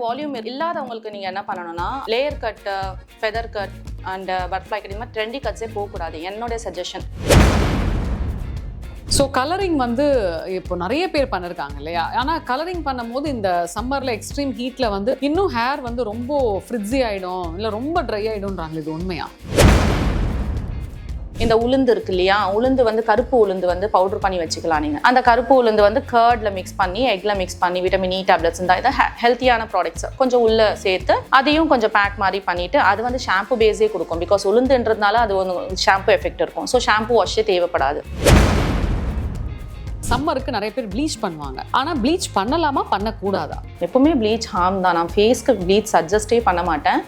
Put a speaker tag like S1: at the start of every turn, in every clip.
S1: Volume இல்லாதவங்களுக்கு நீங்கள் என்ன பண்ணணும்னா layer cut, feather cut and butterfly cut, இந்த மாதிரி ட்ரெண்டி கட்ஸே போகக்கூடாது, என்னுடைய சஜஷன்.
S2: ஸோ கலரிங் வந்து இப்போ நிறைய பேர் பண்ணிருக்காங்க இல்லையா? ஆனால் கலரிங் பண்ணும்போது இந்த சம்மரில் எக்ஸ்ட்ரீம் ஹீட்டில் வந்து இன்னும் ஹேர் வந்து ரொம்ப ஃப்ரிட்ஜி ஆகிடும், இல்லை ரொம்ப ட்ரை ஆகிடும்ன்றாங்க. இது உண்மையா?
S1: இந்த உளுந்து இருக்கு இல்லையா, உளுந்து வந்து கருப்பு உளுந்து வந்து பவுடர் பண்ணி வச்சுக்கலாம். நீங்கள் அந்த கருப்பு உளுந்து வந்து கர்ட்ல மிக்ஸ் பண்ணி, எக்ல மிக்ஸ் பண்ணி, விட்டமின் இ டேப்லெட்ஸ் இருந்தால் இதை ஹெல்த்தியான ப்ராடக்ட்ஸ் கொஞ்சம் உள்ள சேர்த்து அதையும் கொஞ்சம் பேக் மாதிரி பண்ணிட்டு அது வந்து ஷாம்பு பேஸே கொடுக்கும். பிகாஸ் உளுந்துன்றதுனால அது வந்து ஷாம்பு எஃபெக்ட் இருக்கும். ஸோ ஷாம்பு வாஷே தேவைப்படாது.
S2: சம்மருக்கு நிறைய பேர் ப்ளீச் பண்ணுவாங்க, ஆனால் ப்ளீச் பண்ணலாமா பண்ணக்கூடாதா?
S1: எப்பவுமே ப்ளீச் ஹார்ம் தான். நான் ஃபேஸ்க்கு ப்ளீச் சஜஸ்டே பண்ண மாட்டேன்.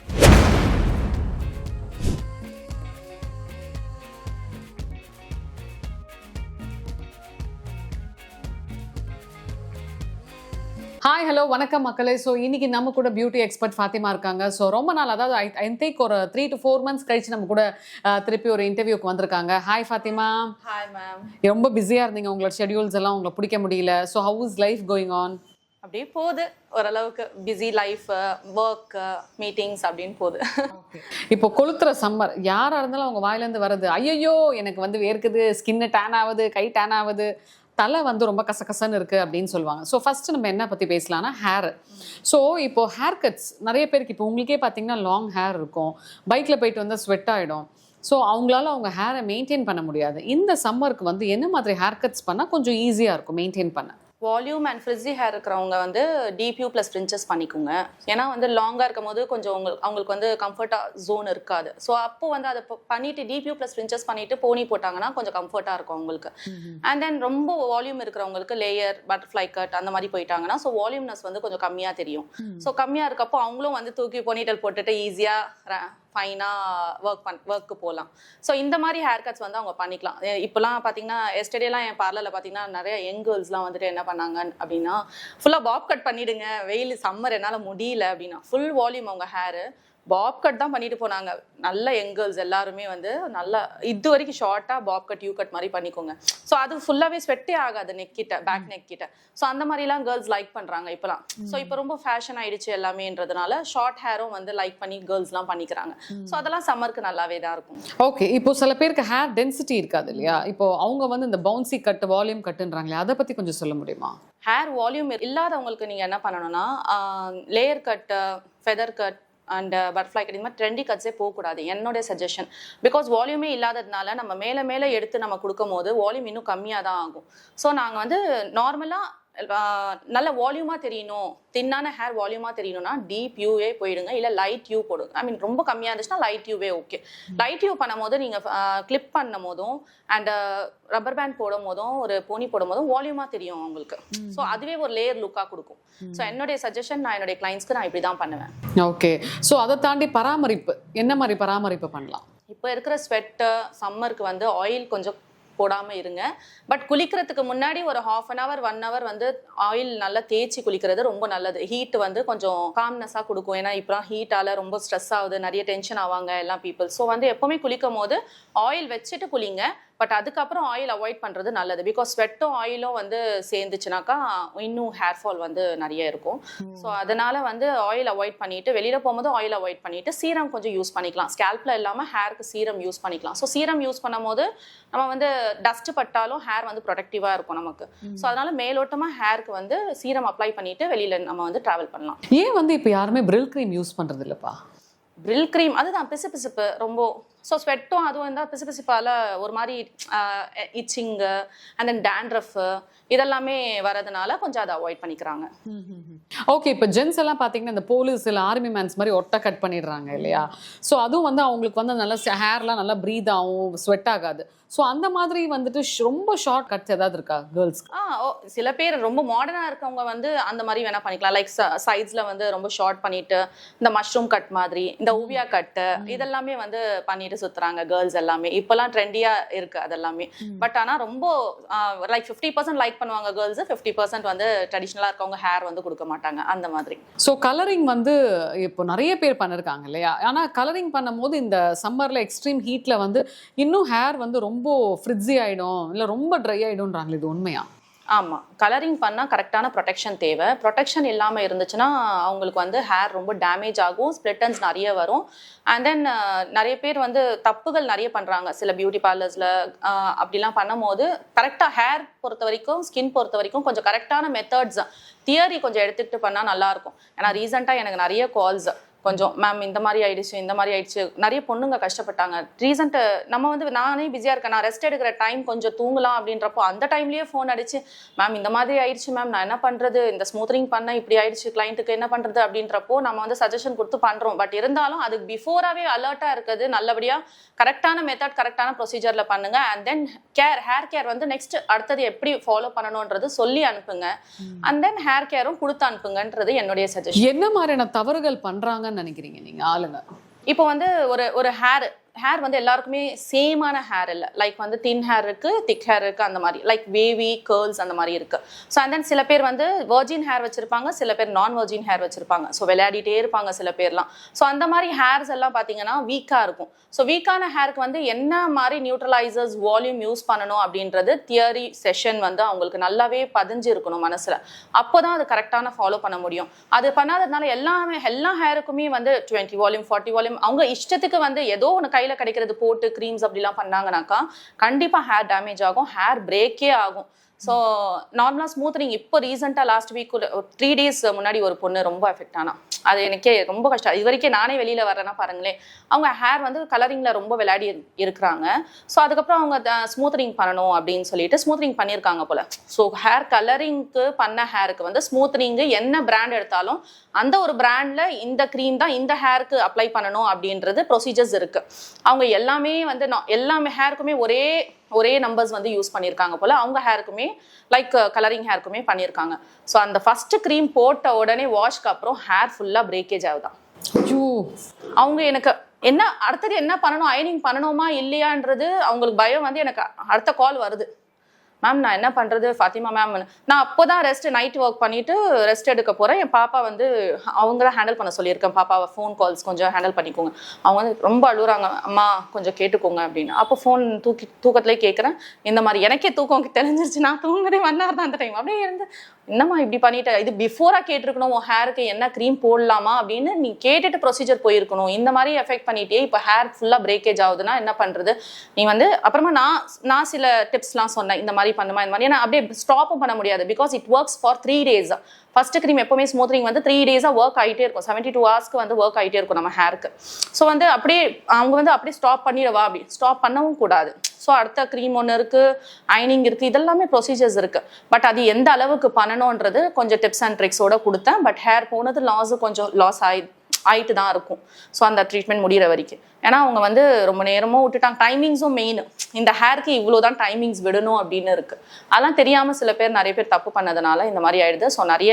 S2: ஹாய், ஹலோ, வணக்கம் மக்களே. ஸோ இன்னைக்கு நம்ம கூட பியூட்டி எக்ஸ்பர்ட் ஃபாத்திமா இருக்காங்க. ஸோ ரொம்ப நாள், அதாவது ஐ திங்க் ஒரு 3 to 4 months கழிச்சு நம்ம கூட திருப்பி ஒரு இன்டர்வியூக்கு வந்திருக்காங்க. ஹாய் ஃபாத்திமா.
S1: Hi ma'am.
S2: ரொம்ப பிஸியாக இருந்தீங்க, உங்களோட ஷெட்யூல்ஸ் எல்லாம் உங்களுக்கு பிடிக்க முடியல. So how is life going on?
S1: அப்படியே போகுது, ஓரளவுக்கு பிஸி லைஃப், ஒர்க், மீட்டிங்ஸ் அப்படின்னு போகுது.
S2: இப்போ கொளுத்துற சம்மர், யாராக இருந்தாலும் அவங்க வாயிலேருந்து வர்றது, ஐயோ எனக்கு வந்து வேர்க்குது, ஸ்கின்னு டேன் ஆகுது, கை டேன் ஆகுது, தலை வந்து ரொம்ப கசகசன்னு இருக்குது அப்படின்னு சொல்லுவாங்க. ஸோ ஃபஸ்ட்டு நம்ம என்ன பற்றி பேசலாம்னா ஹேர். ஸோ இப்போது ஹேர் கட்ஸ் நிறைய பேருக்கு, இப்போ உங்களுக்கே பார்த்தீங்கன்னா லாங் ஹேர் இருக்கும், பைக்கில் போயிட்டு வந்தால் ஸ்வெட் ஆகிடும். ஸோ அவங்களால அவங்க ஹேரை மெயின்டைன் பண்ண முடியாது. இந்த சம்மருக்கு வந்து என்ன மாதிரி ஹேர் கட்ஸ் பண்ணால் கொஞ்சம் ஈஸியாக இருக்கும் மெயின்டைன் பண்ண?
S1: வால்யூம் அண்ட் ஃப்ரிஸி ஹேர் இருக்கிறவங்க வந்து டிபியூ ப்ளஸ் ஃப்ரின்ச்சஸ் பண்ணிக்கோங்க. ஏன்னா வந்து லாங்காக இருக்கும் போது கொஞ்சம் அவங்களுக்கு வந்து கம்ஃபர்ட்டாக ஜோன் இருக்காது. ஸோ அப்போ வந்து அதை பண்ணிட்டு டிபியூ ப்ளஸ் ஃப்ரின்ச்சஸ் பண்ணிட்டு போனி போட்டாங்கன்னா கொஞ்சம் கம்ஃபர்ட்டாக இருக்கும் அவங்களுக்கு. அண்ட் தென் ரொம்ப வால்யூம் இருக்கிறவங்களுக்கு லேயர், பட்டர்ஃப்ளை கட் அந்த மாதிரி போயிட்டாங்கன்னா ஸோ வால்யூம்னஸ் வந்து கொஞ்சம் கம்மியாக தெரியும். ஸோ கம்மியாக இருக்கப்போ அவங்களும் வந்து தூக்கி போனிட்டல் போட்டுட்டு ஈஸியாக ஃபைனாக ஒர்க்கு போகலாம். ஸோ இந்த மாதிரி ஹேர் கட்ஸ் வந்து அவங்க பண்ணிக்கலாம். இப்போலாம் பார்த்தீங்கன்னா எஸ்டர்டேலாம் என் பார்லரில் பார்த்தீங்கன்னா நிறைய யங் கேர்ள்ஸ்லாம் வந்துட்டு என்ன பண்ணாங்க அப்படின்னா, ஃபுல்லாக பாப் கட் பண்ணிவிடுங்க, வெயில் சம்மர் என்னால் முடியல அப்படின்னா ஃபுல் வால்யூம் அவங்க ஹேரு பாப் கட் தான் பண்ணிட்டு போனாங்க. நல்ல யங் கேர்ள்ஸ் எல்லாருமே வந்து நல்லா இது வரைக்கும் ஷார்ட்டாக பாப் கட், யூ கட் மாதிரி பண்ணிக்கோங்க. ஸோ அது ஃபுல்லாகவே ஸ்வெட்டே ஆகாது நெக் கிட்ட, பேக் நெக் கிட்ட. ஸோ அந்த மாதிரிலாம் கேர்ள்ஸ் லைக் பண்ணுறாங்க இப்போலாம். ஸோ இப்போ ரொம்ப ஃபேஷன் ஆயிடுச்சு எல்லாமேன்றதுனால ஷார்ட் ஹேரும் வந்து லைக் பண்ணி கேர்ள்ஸ்லாம் பண்ணிக்கிறாங்க. ஸோ அதெல்லாம் சம்மருக்கு நல்லாவே தான் இருக்கும்.
S2: ஓகே, இப்போ சில பேருக்கு ஹேர் டென்சிட்டி இருக்காது இல்லையா? இப்போ அவங்க வந்து இந்த பவுன்சி கட், வால்யூம் கட்டுன்றாங்களே, அதை பற்றி கொஞ்சம் சொல்ல முடியுமா?
S1: ஹேர் வால்யூம் இல்லாதவங்களுக்கு நீங்கள் என்ன பண்ணணும்னா layer cut, feather cut and butterfly cut, இந்த மாதிரி ட்ரெண்டி கட்ஸே போகக்கூடாது, என்னுடைய சஜஷன். பிகாஸ் வால்யூமே இல்லாததுனால நம்ம மேலே எடுத்து நம்ம கொடுக்கும் போது வால்யூம் இன்னும் கம்மியாக தான் ஆகும். ஸோ நாங்கள் வந்து நார்மலாக நல்ல வால்யூமாக தெரியணும், தின்னான ஹேர் வால்யூமாக தெரியணும்னா டீப் யூவே போயிடுங்க, இல்லை லைட் யூ போடுங்க. ஐ மீன் ரொம்ப கம்மியாக இருந்துச்சுன்னா லைட் யூவே ஓகே. லைட் யூ பண்ணும் போது நீங்கள் கிளிப் பண்ணும் போதும் அண்ட் ரப்பர் பேண்ட் போடும் போதும் ஒரு போனி போடும் போதும் வால்யூமாக தெரியும் அவங்களுக்கு. ஸோ அதுவே ஒரு லேயர் லுக்காக கொடுக்கும். ஸோ என்னுடைய சஜஷன், நான் என்னுடைய கிளைண்ட்ஸ்க்கு நான் இப்படி தான் பண்ணுவேன்.
S2: ஓகே, ஸோ அதை தாண்டி பராமரிப்பு என்ன மாதிரி பராமரிப்பு பண்ணலாம்?
S1: இப்போ இருக்கிற ஸ்வெட்டு சம்மருக்கு வந்து ஆயில் கொஞ்சம் போடாமல் இருங்க. பட் குளிக்கிறதுக்கு முன்னாடி ஒரு 1/2 an hour 1 hour வந்து ஆயில் நல்லா தேய்ச்சி குளிக்கிறது ரொம்ப நல்லது. ஹீட் வந்து கொஞ்சம் காம்னஸாக கொடுக்கும். ஏன்னா இப்போ ஹீட்டால் ரொம்ப ஸ்ட்ரெஸ் ஆகுது, நிறைய டென்ஷன் ஆவாங்க எல்லாம் பீப்புள். ஸோ வந்து எப்போவுமே குளிக்கும் போது ஆயில் வச்சுட்டு குளிங்க. பட் அதுக்கப்புறம் ஆயில் அவாய்ட் பண்ணுறது நல்லது. பிகாஸ் ஸ்வெட்டும் ஆயிலும் வந்து சேர்ந்துச்சுனாக்கா இன்னும் ஹேர் ஃபால் வந்து நிறைய இருக்கும். ஸோ அதனால் வந்து ஆயில் அவாய்ட் பண்ணிவிட்டு வெளியில் போகும்போது ஆயில் அவாய்ட் பண்ணிவிட்டு சீரம் கொஞ்சம் யூஸ் பண்ணிக்கலாம். ஸ்கேல்பில் இல்லாமல் ஹேருக்கு சீரம் யூஸ் பண்ணிக்கலாம். ஸோ சீரம் யூஸ் பண்ணும் போது நம்ம வந்து டஸ்ட் பட்டாலும் ஹேர் வந்து ப்ரொடக்டிவாக இருக்கும் நமக்கு. ஸோ அதனால் மேலோட்டமாக ஹேருக்கு வந்து சீரம் அப்ளை பண்ணிவிட்டு வெளியில் நம்ம வந்து ட்ராவல் பண்ணலாம்.
S2: ஏன் வந்து இப்போ யாருமே பிரில் க்ரீம் யூஸ் பண்ணுறது இல்லைப்பா?
S1: பிரில் க்ரீம் அதுதான் பிசுபிசுப்பு ரொம்ப. ஸோ ஸ்வெட்டும் அதுவும் இருந்தால் பிசுபிசுப்பால் ஒரு மாதிரி இச்சிங்கு அண்ட் தென் டேண்ட்ரஃப் இதெல்லாமே வரதுனால கொஞ்சம் அதை அவாய்ட் பண்ணிக்கிறாங்க.
S2: ஓகே, இப்போ ஜென்ஸ் எல்லாம் பார்த்தீங்கன்னா இந்த போலீஸ் இல்லை ஆர்மி மேன்ஸ் மாதிரி ஒட்டை கட் பண்ணிடுறாங்க இல்லையா? ஸோ அதுவும் வந்து அவங்களுக்கு வந்து நல்லா ஹேர்லாம் நல்லா ப்ரீத் ஆகும், ஸ்வெட் ஆகாது. ஸோ அந்த மாதிரி வந்துட்டு ரொம்ப ஷார்ட் கட்ஸ் ஏதாவது இருக்கா கேர்ள்ஸ்க்கு?
S1: சில பேர் ரொம்ப மாடர்னாக இருக்கவங்க வந்து அந்த மாதிரி வேணா பண்ணிக்கலாம். லைக் சைட்ஸில் வந்து ரொம்ப ஷார்ட் பண்ணிட்டு இந்த மஷ்ரூம் கட் மாதிரி, இந்த ஊவியா கட்டு இதெல்லாமே வந்து பண்ணிட்டு சுத்துறாங்க கேர்ள்ஸ் எல்லாமே. இப்போலாம் ட்ரெண்டியாக இருக்கு அதெல்லாமே. பட் ஆனால் ரொம்ப லைக் 50% லைக் பண்ணுவாங்க கேர்ள்ஸ், 50% வந்து ட்ரெடிஷ்னலாக இருக்கவங்க ஹேர் வந்து கொடுக்க மாட்டாங்க அந்த மாதிரி.
S2: ஸோ கலரிங் வந்து இப்போ நிறைய பேர் பண்ணிருக்காங்க இல்லையா? ஆனால் கலரிங் பண்ணும்போது இந்த சம்மரில் எக்ஸ்ட்ரீம் ஹீட்டில் வந்து இன்னும் ஹேர் வந்து ரொம்ப ஃப்ரிட்ஜி ஆகிடும், இல்லை ரொம்ப ட்ரை ஆகிடும்ன்றாங்களே, இது உண்மையா?
S1: ஆமாம், கலரிங் பண்ணால் கரெக்டான ப்ரொடெக்ஷன் தேவை. ப்ரொடெக்ஷன் இல்லாமல் இருந்துச்சுன்னா அவங்களுக்கு வந்து ஹேர் ரொம்ப டேமேஜ் ஆகும், ஸ்ப்ளிட்டன்ஸ் நிறைய வரும். அண்ட் தென் நிறைய பேர் வந்து தப்புகள் நிறைய பண்ணுறாங்க சில பியூட்டி பார்லர்ஸில். அப்படிலாம் பண்ணும்போது கரெக்டாக ஹேர் பொறுத்த வரைக்கும், ஸ்கின் பொறுத்த வரைக்கும் கொஞ்சம் கரெக்டான மெத்தட்ஸ், தியரி கொஞ்சம் எடுத்துக்கிட்டு பண்ணால் நல்லாயிருக்கும். ஏன்னா ரீசெண்டாக எனக்கு நிறைய கால்ஸ், கொஞ்சம் மேம் இந்த மாதிரி ஆயிடுச்சு, இந்த மாதிரி ஆயிடுச்சு, நிறைய பொண்ணுங்க கஷ்டப்பட்டாங்க. ரீசெண்ட் நம்ம வந்து நானே பிஸியாக இருக்கேன், நான் ரெஸ்ட் எடுக்கிற டைம் கொஞ்சம் தூங்கலாம் அப்படின்றப்போ அந்த டைம்லேயே ஃபோன் அடிச்சு, மேம் இந்த மாதிரி ஆயிடுச்சு மேம், நான் என்ன பண்ணுறது, இந்த ஸ்மூத்ரிங் பண்ண இப்படி ஆயிடுச்சு, கிளைண்ட்டுக்கு என்ன பண்ணுறது அப்படின்றப்போ நம்ம வந்து சஜஷன் கொடுத்து பண்ணுறோம். பட் இருந்தாலும் அதுக்கு பிஃபோராகவே அலர்ட்டாக இருக்குது, நல்லபடியாக கரெக்டான மெத்தட் கரெக்டான ப்ரொசீஜரில் பண்ணுங்க. அண்ட் தென் ஹேர் கேர் வந்து நெக்ஸ்ட் அடுத்தது எப்படி ஃபாலோ பண்ணணுன்றது சொல்லி அனுப்புங்க. அண்ட் தென் ஹேர் கேரும் கொடுத்து அனுப்புங்கன்றது என்னுடைய சஜஷன்.
S2: என்ன மாதிரியான தவறுகள் பண்றாங்கன்னு நினைக்கிறீங்க நீங்க ஆளுங்க?
S1: இப்போ வந்து ஒரு ஹேர் வந்து எல்லாருக்குமே சேமான ஹேர் இல்லை. லைக் வந்து தின் ஹேர் இருக்கு, திக் ஹேர் இருக்கு, அந்த மாதிரி லைக் வேவி கேர்ள்ஸ் அந்த மாதிரி இருக்கு. ஸோ அண்ட் தென் சில பேர் வந்து வெர்ஜின் ஹேர் வச்சிருப்பாங்க, சில பேர் நான் வெர்ஜின் ஹேர் வச்சிருப்பாங்க. ஸோ விளையாடிட்டே இருப்பாங்க சில பேர்லாம். ஸோ அந்த மாதிரி ஹேர்ஸ் எல்லாம் பார்த்தீங்கன்னா வீக்காக இருக்கும். ஸோ வீக்கான ஹேருக்கு வந்து என்ன மாதிரி நியூட்ரலைசர்ஸ் வால்யூம் யூஸ் பண்ணணும் அப்படின்றது தியரி செஷன் வந்து அவங்களுக்கு நல்லாவே பதிஞ்சு இருக்கணும் மனசில். அப்போ தான் அது கரெக்டான ஃபாலோ பண்ண முடியும். அது பண்ணாததுனால எல்லா ஹேருக்குமே வந்து 20 வால்யூம் 40 வால்யூம் அவங்க இஷ்டத்துக்கு வந்து ஏதோ ஒன்று கையில் கிடைக்கிறது போட்டு க்ரீம்ஸ் அப்படிலாம் பண்ணாங்கனாக்கா கண்டிப்பாக ஹேர் டேமேஜ் ஆகும், ஹேர் பிரேக்கே ஆகும். ஸோ நார்மலாக ஸ்மூத்னிங் இப்போ ரீசெண்டாக லாஸ்ட் வீக் 3 days முன்னாடி ஒரு பொண்ணு ரொம்ப எஃபெக்ட் ஆனா. அது எனக்கே ரொம்ப கஷ்டம். இது வரைக்கும் நானே வெளியில் வரேன்னா பாருங்களேன், அவங்க ஹேர் வந்து கலரிங்கில் ரொம்ப விளையாடி இருக்கிறாங்க. ஸோ அதுக்கப்புறம் அவங்க ஸ்மூத்னிங் பண்ணணும் அப்படின்னு சொல்லிட்டு ஸ்மூத்னிங் பண்ணியிருக்காங்க போல. ஸோ ஹேர் கலரிங்க்கு பண்ண ஹேருக்கு வந்து ஸ்மூத்னிங்கு என்ன பிராண்ட் எடுத்தாலும் அந்த ஒரு பிராண்டில் இந்த க்ரீம் தான் இந்த ஹேருக்கு அப்ளை பண்ணணும் அப்படின்றது ப்ரொசீஜர்ஸ் இருக்கு. அவங்க எல்லாமே வந்து எல்லாமே ஹேருக்குமே ஒரே நம்பர்ஸ் வந்து யூஸ் பண்ணியிருக்காங்க போல. அவங்க ஹேருக்குமே லைக் கலரிங் ஹேருக்குமே பண்ணியிருக்காங்க. ஸோ அந்த ஃபர்ஸ்ட் க்ரீம் போட்ட உடனே வாஷ்க்கு அப்புறம் ஹேர் ஃபுல்லாக பிரேக்கேஜ் ஆகுதான். அவங்க எனக்கு என்ன அடுத்தது என்ன பண்ணணும், அயனிங் பண்ணணுமா இல்லையான்றது அவங்களுக்கு பயம் வந்து எனக்கு அடுத்த கால் வருது. மேம் நான் என்ன பண்ணுறது ஃபாத்திமா மேம், நான் அப்போ தான் நைட் ஒர்க் பண்ணிவிட்டு ரெஸ்ட் எடுக்க போகிறேன். என் பாப்பா வந்து அவங்க தான் ஹேண்டில் பண்ண சொல்லியிருக்கேன். பாப்பாவை ஃபோன் கால்ஸ் கொஞ்சம் ஹேண்டில் பண்ணிக்கோங்க. அவங்க வந்து ரொம்ப அழுகுறாங்க, அம்மா கொஞ்சம் கேட்டுக்கோங்க அப்படின்னு. அப்போ ஃபோன் தூக்கத்துலேயே கேட்குறேன். இந்த மாதிரி எனக்கே தூக்கம் தெரிஞ்சிருச்சு, நான் தூங்குறதே 1 hour தான் அந்த டைம். அப்படியே இருந்து என்னம்மா இப்படி பண்ணிட்ட, இது பிஃபோராக கேட்டிருக்கணும், உன் ஹேருக்கு என்ன க்ரீம் போடலாமா அப்படின்னு நீ கேட்டுட்டு ப்ரொசீஜர் போயிருக்கணும். இந்த மாதிரி எஃபெக்ட் பண்ணிட்டே இப்போ ஹேர் ஃபுல்லாக பிரேக்கேஜ் ஆகுதுன்னா என்ன பண்ணுறது, நீ வந்து அப்புறமா நான் சில டிப்ஸ்லாம் சொன்னேன், இந்த மாதிரி பண்ணுமா இந்த மாதிரி. ஏன்னா அப்படியே ஸ்டாப்பும் பண்ண முடியாது, because it works for 3 days. First cream எப்பவுமே ஸ்மூத்னிங் வந்து 3 days ஒர்க் ஆகிட்டே இருக்கும், 72 hours வந்து ஒர்க் ஆகிட்டே இருக்கும் நம்ம ஹேருக்கு. ஸோ வந்து அப்படியே அவங்க வந்து அப்படியே ஸ்டாப் பண்ணிடவா, அப்படி ஸ்டாப் பண்ணவும் கூடாது. ஸோ அடுத்த க்ரீம் ஒன்று இருக்குது, அயனிங் இருக்குது, இதெல்லாமே ப்ரொசீஜர்ஸ் இருக்குது. பட் அது எந்த அளவுக்கு பண்ணணுன்றது கொஞ்சம் டிப்ஸ் அண்ட் ட்ரிக்ஸோட கொடுத்தேன். பட் ஹேர் போனது கொஞ்சம் லாஸ் ஆயிட்டு தான் இருக்கும். ஸோ அந்த ட்ரீட்மெண்ட் முடிகிற வரைக்கும். ஏன்னா அவங்க வந்து ரொம்ப நேரமும் விட்டுட்டாங்க. டைமிங்ஸும் மெயின், இந்த ஹேருக்கு இவ்வளோ தான் டைமிங்ஸ் விடணும் அப்படின்னு இருக்குது. அதெல்லாம் தெரியாமல் சில பேர் நிறைய பேர் தப்பு பண்ணதுனால இந்த மாதிரி ஆயிடுது. ஸோ நிறைய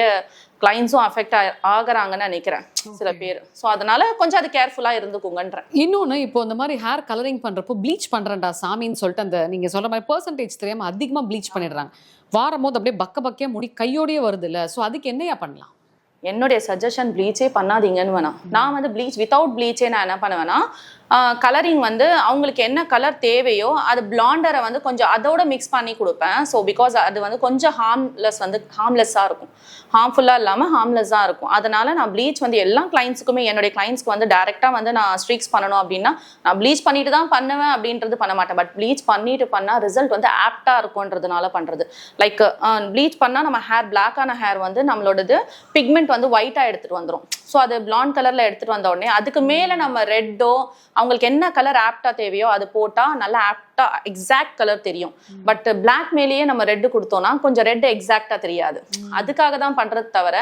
S1: கிளைண்ட்ஸும் அஃபெக்ட் ஆகுறாங்கன்னு நினைக்கிறேன் சில பேர். ஸோ அதனால கொஞ்சம் அது கேர்ஃபுல்லாக இருந்துக்குங்கன்றேன்.
S2: இன்னொன்று, இப்போ இந்த மாதிரி ஹேர் கலரிங் பண்ணுறப்போ ப்ளீச் பண்ணுறேன்டா சாமின்னு சொல்லிட்டு அந்த நீங்கள் சொல்கிற மாதிரி பர்சன்டேஜ் தெரியாமல் அதிகமாக ப்ளீச் பண்ணிடுறாங்க. வாரம்போது அப்படியே பக்கே முடி கையோடையே வருது இல்லை. ஸோ அதுக்கு என்னையா பண்ணலாம்?
S1: என்னுடைய சஜஷன் ப்ளீச்சே பண்ணாதீங்கன்னு வேணாம். நான் வந்து வித்தவுட் ப்ளீச்சே நான் என்ன பண்ணுவேன்னா, கலரிங் வந்து அவங்களுக்கு என்ன கலர் தேவையோ அது பிளாண்டரை வந்து கொஞ்சம் அதோட மிக்ஸ் பண்ணி கொடுப்பேன். ஸோ பிகாஸ் அது வந்து கொஞ்சம் ஹார்ம்லெஸ்ஸாக இருக்கும், ஹார்ம்ஃபுல்லாக இல்லாமல் ஹார்ம்லெஸ்ஸாக இருக்கும். அதனால நான் ப்ளீச் வந்து எல்லா கிளைண்ட்ஸுக்குமே, என்னுடைய கிளைண்ட்ஸ்க்கு வந்து டேரெக்டாக வந்து நான் ஸ்ட்ரீக்ஸ் பண்ணணும் அப்படின்னா நான் ப்ளீச் பண்ணிட்டு தான் பண்ணுவேன் அப்படின்றது பண்ண மாட்டேன். பட் ப்ளீச் பண்ணிட்டு பண்ணால் ரிசல்ட் வந்து ஆப்டாக இருக்கும்ன்றதுனால பண்ணுறது. லைக் ப்ளீச் பண்ணால் நம்ம ஹேர் பிளாக்கான ஹேர் வந்து நம்மளோடது பிக்மெண்ட் வந்து ஒயிட்டாக எடுத்துகிட்டு வந்துடும். ஸோ அது பிளாண்ட் கலரில் எடுத்துகிட்டு வந்த உடனே அதுக்கு மேலே நம்ம ரெட்டோ அவங்களுக்கு என்ன கலர் ஆப்டா தேவையோ அது போட்டால் நல்லா ஆப்டா எக்ஸாக்ட் கலர் தெரியும். பட் பிளாக் மேலேயே நம்ம ரெட்டு கொடுத்தோம்னா கொஞ்சம் ரெட் எக்ஸாக்டா தெரியாது. அதுக்காக தான் பண்றது தவிர,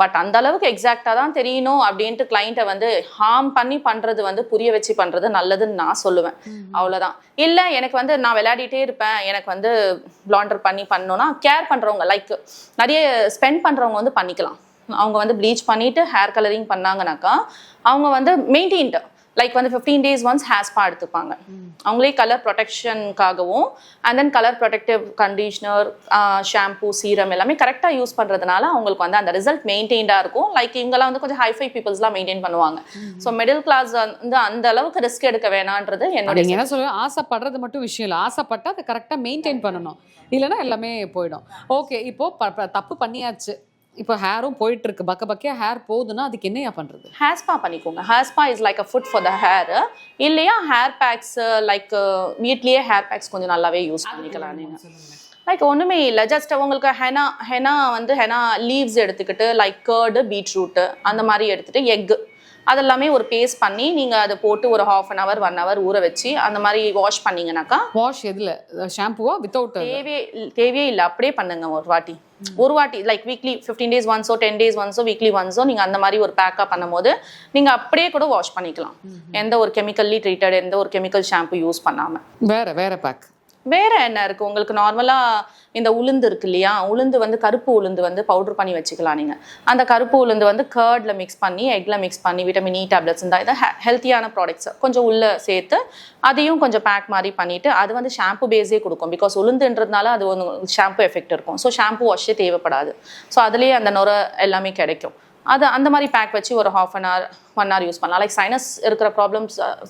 S1: பட் அந்த அளவுக்கு எக்ஸாக்டா தான் தெரியணும் அப்படின்ட்டு கிளைண்ட்டை வந்து ஹார்ம் பண்ணி பண்றது வந்து புரிய வச்சு பண்றது நல்லதுன்னு நான் சொல்லுவேன். அவ்வளோதான். இல்லை எனக்கு வந்து நான் விளையாடிட்டே இருப்பேன், எனக்கு வந்து பிளாண்டர் பண்ணணும்னா கேர் பண்றவங்க லைக் நிறைய ஸ்பெண்ட் பண்றவங்க வந்து பண்ணிக்கலாம். அவங்க வந்து ப்ளீச் பண்ணிட்டு ஹேர் கலரிங் பண்ணாங்கனாக்கா அவங்க வந்து மெயின்டைன்டு லைக் வந்து 15 days ஒன்ஸ் ஹேர் ஸ்பா எடுத்துப்பாங்க. அவங்களே கலர் ப்ரொடெக்ஷனுக்காகவும் and then colour protective conditioner, shampoo, serum எல்லாமே கரெக்டாக யூஸ் பண்ணுறதுனால அவங்களுக்கு வந்து அந்த ரிசல்ட் மெயின்டைன்டாக இருக்கும். லைக் இவங்கெல்லாம் வந்து கொஞ்சம் ஹைஃபை பீப்புள்ஸ்லாம் மெயின்டைன் பண்ணுவாங்க. ஸோ மிடில் கிளாஸ் வந்து அந்த அளவுக்கு ரிஸ்க் எடுக்க வேணான்றது என்னோட.
S2: என்ன சொல்லுவேன், ஆசைப்படுறது மட்டும் விஷயம் இல்லை, ஆசைப்பட்டா அதை கரெக்டாக மெயின்டைன் பண்ணணும், இல்லைன்னா எல்லாமே போயிடும். ஓகே, இப்போ தப்பு பண்ணியாச்சு, இப்போ ஹேரும் போயிட்டு இருக்கு, பக்கையா ஹேர் போகுதுன்னா அதுக்கு என்னையா பண்றது?
S1: ஹேர் ஸ்பா பண்ணிக்கோங்க. Hair spa is like a food for the hair. இல்லையா ஹேர் பேக்ஸ், லைக் வீட்லயே ஹேர் பேக்ஸ் கொஞ்சம் நல்லாவே யூஸ் பண்ணிக்கலாம் நீங்க. லைக் ஒன்றுமே இல்லை, ஜஸ்ட் உங்களுக்கு ஹெனா வந்து ஹெனா லீவ்ஸ் எடுத்துக்கிட்டு லைக் கர்டு, பீட்ரூட்டு அந்த மாதிரி எடுத்துகிட்டு எக்கு அதெல்லாமே ஒரு பேஸ்ட் பண்ணி நீங்கள் அதை போட்டு ஒரு 1/2 hour 1 hour ஊற வச்சு அந்த மாதிரி வாஷ் பண்ணிங்கனாக்கா.
S2: வாஷ் எதில், ஷாம்புவா வித்தவுட்?
S1: தேவையே இல்லை, அப்படியே பண்ணுங்க ஒரு வாட்டி லைக் வீக்லி 15 days ஒன்ஸோ 10 days ஒன்ஸோ வீக்லி ஒன்ஸோ நீங்கள் அந்த மாதிரி ஒரு பேக்காக பண்ணும்போது நீங்கள் அப்படியே கூட வாஷ் பண்ணிக்கலாம். எந்த ஒரு கெமிக்கல்லி ட்ரீட்டட், எந்த ஒரு கெமிக்கல் ஷாம்பு யூஸ் பண்ணாமல்.
S2: வேற பேக்
S1: வேற என்ன இருக்கு உங்களுக்கு? நார்மலா இந்த உளுந்து இருக்கு இல்லையா, உளுந்து வந்து கருப்பு உளுந்து வந்து பவுடர் பண்ணி வச்சுக்கலாம் நீங்க. அந்த கருப்பு உளுந்து வந்து கர்ட்ல மிக்ஸ் பண்ணி, எக்ல மிக்ஸ் பண்ணி, விட்டமின் இ டேப்லெட்ஸ் இந்த இதை ஹெல்த்தியான ப்ராடக்ட்ஸ் கொஞ்சம் உள்ள சேர்த்து அதையும் கொஞ்சம் பேக் மாதிரி பண்ணிட்டு அது வந்து ஷாம்பு பேஸே கொடுக்கும். பிகாஸ் உளுந்துன்றதுனால அது வந்து ஷாம்பு எஃபெக்ட் இருக்கும். ஸோ ஷாம்பு வாஷே தேவைப்படாது. ஸோ அதுலேயே அந்த நுரை எல்லாமே கிடைக்கும். அது அந்த மாதிரி பேக் வச்சு ஒரு 1/2 hour 1 hour யூஸ் பண்ணலாம். லைக்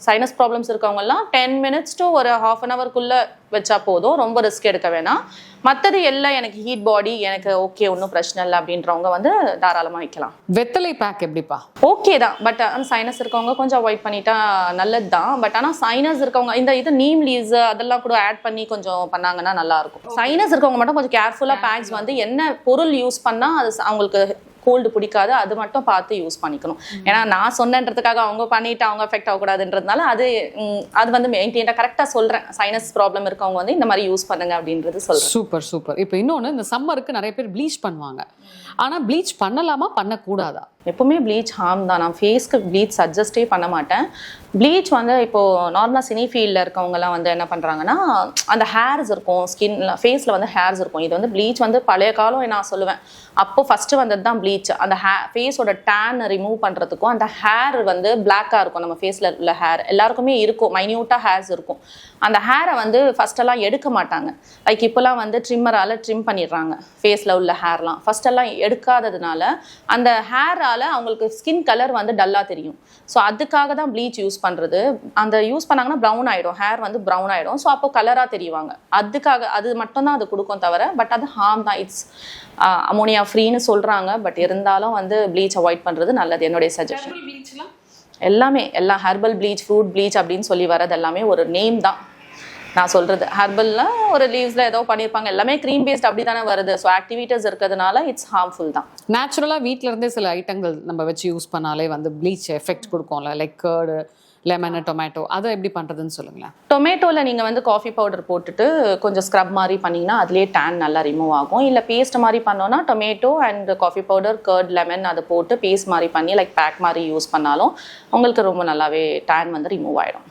S1: சைனஸ் ப்ராப்ளம்ஸ் இருக்கவங்கலாம் 10 minutes to ஒரு 1/2 hour வச்சா போதும், ரொம்ப ரிஸ்க் எடுக்க வேணாம். மற்றது எல்லாம் எனக்கு ஹீட் பாடி, எனக்கு ஓகே ஒன்றும் பிரச்சனை இல்லை அப்படின்றவங்க வந்து தாராளமாக வைக்கலாம்.
S2: வெத்தலை பேக் எப்படிப்பா?
S1: ஓகே தான், பட் சைனஸ் இருக்கவங்க கொஞ்சம் அவாய்ட் பண்ணிட்டா நல்லது தான். பட் ஆனால் சைனஸ் இருக்கவங்க இது நீம் லீவ்ஸ் அதெல்லாம் கூட ஆட் பண்ணி கொஞ்சம் பண்ணாங்கன்னா நல்லா இருக்கும். சைனஸ் இருக்கவங்க மட்டும் கொஞ்சம் கேர்ஃபுல்லாக பேக்ஸ் வந்து என்ன பொருள் யூஸ் பண்ணால் அது அவங்களுக்கு கோல்டு பிடிக்காது, அது மட்டும் பார்த்து யூஸ் பண்ணிக்கணும். ஏன்னா நான் சொன்னன்றதுக்காக அவங்க பண்ணிட்டு அவங்க எஃபெக்ட் ஆகக்கூடாதுன்றதுனால அது வந்து மெயின்டைனாக கரெக்டாக சொல்கிறேன். சைனஸ் ப்ராப்ளம் இருக்கவங்க வந்து இந்த மாதிரி யூஸ் பண்ணுங்க அப்படின்றது சொல்கிறேன்.
S2: சூப்பர். இப்போ இன்னொன்று, இந்த சம்மருக்கு நிறைய பேர் ப்ளீச் பண்ணுவாங்க. ஆனால் ப்ளீச் பண்ணலாமா பண்ணக்கூடாதா?
S1: எப்பவுமே ப்ளீச் ஹார்ம் தான். நான் ஃபேஸ்க்கு ப்ளீச் சஜஸ்டே பண்ண மாட்டேன். ப்ளீச் வந்து இப்போது நார்மலாக சினி ஃபீல்டில் இருக்கவங்கலாம் வந்து என்ன பண்ணுறாங்கன்னா, அந்த ஹேர்ஸ் இருக்கும் ஸ்கின்ல, ஃபேஸில் வந்து ஹேர்ஸ் இருக்கும். இது வந்து ப்ளீச் வந்து பழைய காலம் நான் சொல்லுவேன். அப்போ ஃபஸ்ட்டு வந்தது தான் ப்ளீச். அந்த ஃபேஸோட டேன் ரிமூவ் பண்ணுறதுக்கும், அந்த ஹேர் வந்து பிளாக்காக இருக்கும். நம்ம ஃபேஸில் உள்ள ஹேர் எல்லாருக்குமே இருக்கும், மைன்யூட்டாக ஹேர்ஸ் இருக்கும். அந்த ஹேரை வந்து ஃபஸ்ட்டெல்லாம் எடுக்க மாட்டாங்க. லைக் இப்போலாம் வந்து ட்ரிம்மரால் ட்ரிம் பண்ணிடுறாங்க ஃபேஸில் உள்ள ஹேர்லாம். ஃபஸ்ட்டெல்லாம் எடுக்காததுனால அந்த ஹேரால் அவங்களுக்கு ஸ்கின் கலர் வந்து டல்லாக தெரியும். ஸோ அதுக்காக தான் ப்ளீச் யூஸ் பண்ணுறது. அந்த யூஸ் பண்ணாங்கன்னா ப்ரௌன் ஆகிடும், ஹேர் வந்து ப்ரௌன் ஆகிடும். ஸோ அப்போ கலராக தெரிவாங்க. அதுக்காக அது மட்டும்தான் அது கொடுக்கும் தவிர, பட் அது ஹார்ம் தான். இட்ஸ் அமோனியா ஃப்ரீன்னு சொல்கிறாங்க. பட் இருந்தாலும் வந்து ப்ளீச் அவாய்ட் பண்ணுறது நல்லது, என்னுடைய சஜஷன். எல்லாமே எல்லாம் ஹெர்பல் ப்ளீச், ஃப்ரூட் ப்ளீச் அப்படின்னு சொல்லி வரது எல்லாமே ஒரு நேம் தான் நான் சொல்கிறது. ஹெர்பல்ல ஒரு லீவ்ஸில் ஏதோ பண்ணியிருப்பாங்க, எல்லாமே க்ரீம் பேஸ்ட் அப்படி தானே வருது. ஸோ ஆக்டிவிட்டீஸ் இருக்கிறதுனால இட்ஸ் ஹார்ம்ஃபுல் தான்.
S2: நேச்சுரலாக வீட்டில் இருந்தே சில ஐட்டங்கள் நம்ம வச்சு யூஸ் பண்ணாலே வந்து ப்ளீச் எஃபெக்ட் கொடுக்கும்ல, லைக் கர்டு, லெமன், டொமேட்டோ. அதை எப்படி பண்ணுறதுன்னு சொல்லுங்களேன்.
S1: டொமேட்டோவில் நீங்கள் வந்து காஃபி பவுடர் போட்டுட்டு கொஞ்சம் ஸ்க்ரப் மாதிரி பண்ணிங்கன்னா அதுலேயே டேன் நல்லா ரிமூவ் ஆகும். இல்லை பேஸ்ட் மாதிரி பண்ணோன்னா tomato and coffee powder, curd, lemon அதை போட்டு பேஸ்ட் மாதிரி பண்ணி லைக் பேக் மாதிரி யூஸ் பண்ணாலும் உங்களுக்கு ரொம்ப நல்லாவே டேன் வந்து ரிமூவ் ஆகிடும்.